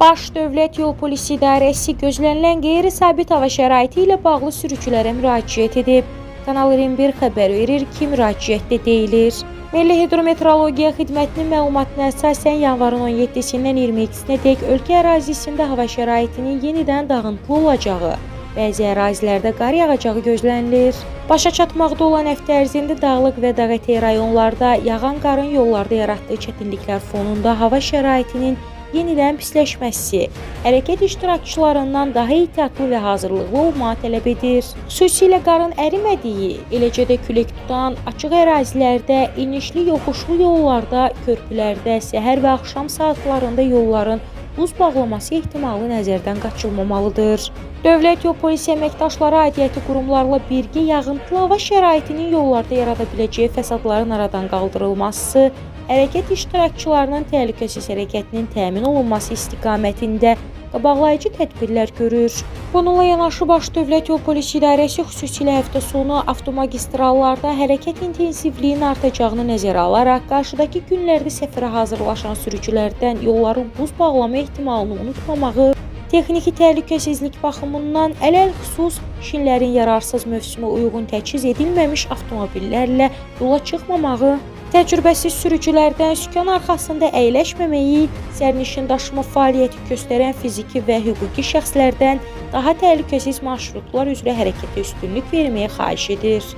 Baş Dövlət Yol Polisi İdarəsi gözlənilən qeyri-sabit hava şəraiti ilə bağlı sürücülərə müraciət edib. Kanal 21 xəbər verir ki, müraciətdə deyilir. Milli Hidrometeorologiya Xidmətinin məlumatına əsasən yanvarın 17-sindən 22-sinədək ölkə ərazisində hava şəraitinin yenidən dağıntılı olacağı, bəzi ərazilərdə qar yağacağı gözlənilir. Başa çatmaqda olan həftə ərzində dağlıq və dağətəyi rayonlarda yağan qarın yollarda yaratdığı çətinliklər fonunda hava şəraitinin yenidən pisləşməsi, hərəkət iştirakçılarından daha ehtiyatlı və hazırlıqlı olmağı tələb edir. Xüsusilə qarın ərimədiyi, eləcə də külək tutan açıq ərazilərdə, enişli yoxuşlu yollarda, körpülərdə, səhər və axşam saatlarında yolların buz bağlaması ehtimalı nəzərdən qaçılmamalıdır. Dövlət Yol Polisi əməkdaşları aidiyyəti qurumlarla birgə yağıntılı hava şəraitinin yollarda yarada biləcəyi fəsadların aradan qaldırılması, hərəkət iştirakçılarının təhlükəsiz hərəkətinin təmin olunması istiqamətində qabaqlayıcı tədbirlər görür. Bununla yanaşı Baş Dövlət Yol Polisi İdarəsi xüsusilə həftə sonu avtomagistrallarda hərəkət intensivliyinin artacağını nəzərə alaraq qarşıdakı günlərdə səfərə hazırlaşan sürücülərdən yolların buz bağlama ehtimalını unutmamağı, texniki təhlükəsizlik baxımından ələlxüsus şinlərin yararsız mövsümə uyğun təchiz edilməmiş avtomobillərlə yola çıxmamağı, təcrübəsiz sürücülərdən sükan arxasında əyləşməməyi, sərnişin daşıma fəaliyyəti göstərən fiziki və hüquqi şəxslərdən daha təhlükəsiz marşrutlar üzrə hərəkətə üstünlük verməyə xahiş edir.